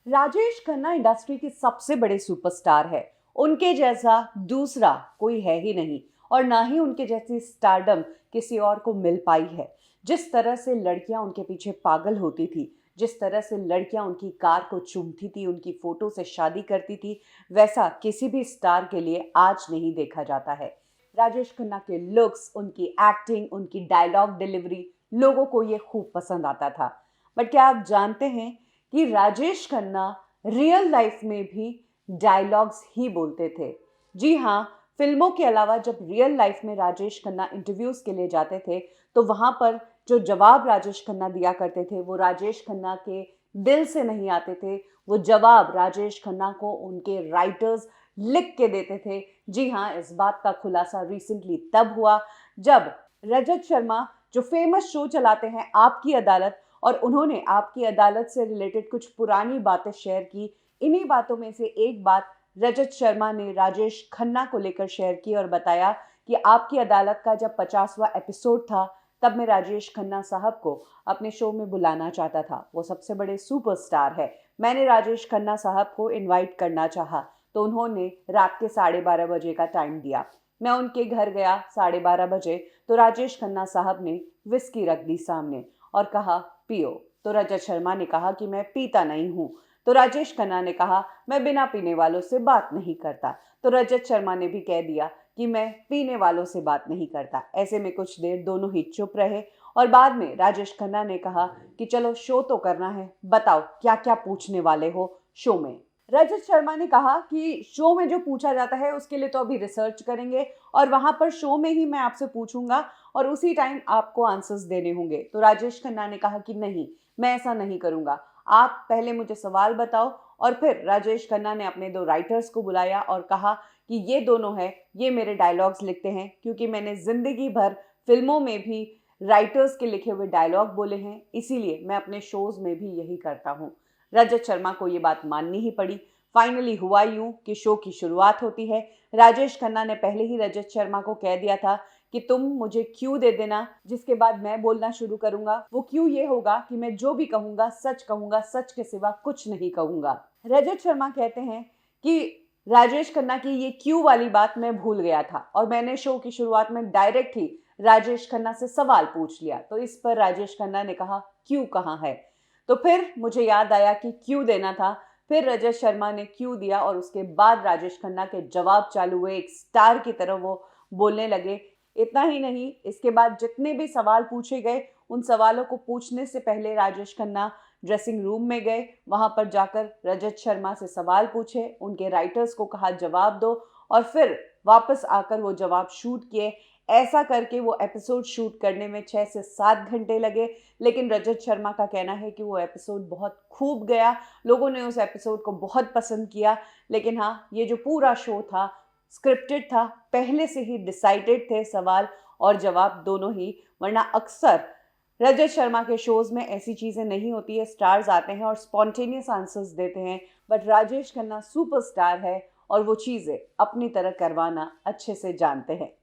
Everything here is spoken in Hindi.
राजेश खन्ना इंडस्ट्री के सबसे बड़े सुपरस्टार है। उनके जैसा दूसरा कोई है ही नहीं और ना ही उनके जैसी स्टारडम किसी और को मिल पाई है। जिस तरह से लड़कियां उनके पीछे पागल होती थी, जिस तरह से लड़कियां उनकी कार को चूमती थी, उनकी फोटो से शादी करती थी, वैसा किसी भी स्टार के लिए आज नहीं देखा जाता है। राजेश खन्ना के लुक्स, उनकी एक्टिंग, उनकी डायलॉग डिलीवरी लोगों को ये खूब पसंद आता था। बट क्या आप जानते हैं कि राजेश खन्ना रियल लाइफ में भी डायलॉग्स ही बोलते थे। जी हाँ, फिल्मों के अलावा जब रियल लाइफ में राजेश खन्ना इंटरव्यूज के लिए जाते थे तो वहां पर जो जवाब राजेश खन्ना दिया करते थे वो राजेश खन्ना के दिल से नहीं आते थे। वो जवाब राजेश खन्ना को उनके राइटर्स लिख के देते थे। जी हाँ, इस बात का खुलासा रिसेंटली तब हुआ जब रजत शर्मा जो फेमस शो चलाते हैं आपकी अदालत, और उन्होंने आपकी अदालत से रिलेटेड कुछ पुरानी बातें शेयर की। इन्हीं बातों में से एक बात रजत शर्मा ने राजेश खन्ना को लेकर शेयर की और बताया कि आपकी अदालत का जब 50वां एपिसोड था तब मैं राजेश खन्ना साहब को अपने शो में बुलाना चाहता था। वो सबसे बड़े सुपरस्टार है। मैंने राजेश खन्ना साहब को इनवाइट करना चाहा तो उन्होंने रात के 12:30 बजे का टाइम दिया। मैं उनके घर गया 12:30 बजे तो राजेश खन्ना साहब ने विस्की रख दी सामने और कहा पियो। तो रजत शर्मा ने कहा कि मैं पीता नहीं हूं। तो राजेश खन्ना ने कहा मैं बिना पीने वालों से बात नहीं करता। तो रजत शर्मा ने भी कह दिया कि मैं पीने वालों से बात नहीं करता। ऐसे में कुछ देर दोनों ही चुप रहे और बाद में राजेश खन्ना ने कहा कि चलो शो तो करना है, बताओ क्या क्या पूछने वाले हो शो में। रजत शर्मा ने कहा कि शो में जो पूछा जाता है उसके लिए तो अभी रिसर्च करेंगे और वहां पर शो में ही मैं आपसे पूछूंगा और उसी टाइम आपको आंसर्स देने होंगे। तो राजेश खन्ना ने कहा कि नहीं, मैं ऐसा नहीं करूंगा, आप पहले मुझे सवाल बताओ। और फिर राजेश खन्ना ने अपने दो राइटर्स को बुलाया और कहा कि ये दोनों हैं, ये मेरे डायलॉग्स लिखते हैं, क्योंकि मैंने जिंदगी भर फिल्मों में भी राइटर्स के लिखे हुए डायलॉग बोले हैं, इसीलिए मैं अपने शोज में भी यही करता हूँ। रजत शर्मा को ये बात माननी ही पड़ी। फाइनली हुआ यूं कि शो की शुरुआत होती है। राजेश खन्ना ने पहले ही रजत शर्मा को कह दिया था कि तुम मुझे क्यू दे देना, जिसके बाद मैं बोलना शुरू करूंगा। वो क्यू ये होगा कि मैं जो भी कहूंगा, सच के सिवा कुछ नहीं कहूंगा। रजत शर्मा कहते हैं कि राजेश खन्ना की ये क्यू वाली बात मैं भूल गया था और मैंने शो की शुरुआत में डायरेक्ट ही राजेश खन्ना से सवाल पूछ लिया। तो इस पर राजेश खन्ना ने कहा क्यू कहाँ है। तो फिर मुझे याद आया कि क्यू देना था। फिर रजत शर्मा ने क्यू दिया और उसके बाद राजेश खन्ना के जवाब चालू हुए। एक स्टार की तरह वो बोलने लगे। इतना ही नहीं, इसके बाद जितने भी सवाल पूछे गए उन सवालों को पूछने से पहले राजेश खन्ना ड्रेसिंग रूम में गए। वहां पर जाकर रजत शर्मा से सवाल पूछे, उनके राइटर्स को कहा जवाब दो और फिर वापस आकर वो जवाब शूट किए। ऐसा करके वो एपिसोड शूट करने में 6 से 7 घंटे लगे। लेकिन रजत शर्मा का कहना है कि वो एपिसोड बहुत खूब गया, लोगों ने उस एपिसोड को बहुत पसंद किया। लेकिन हाँ, ये जो पूरा शो था स्क्रिप्टेड था, पहले से ही डिसाइडेड थे सवाल और जवाब दोनों ही। वरना अक्सर रजत शर्मा के शोज में ऐसी चीजें नहीं होती है, स्टार्स आते हैं और स्पॉन्टेनियस आंसर्स देते हैं। बट राजेश खन्ना सुपरस्टार है और वो चीजें अपनी तरह करवाना अच्छे से जानते हैं।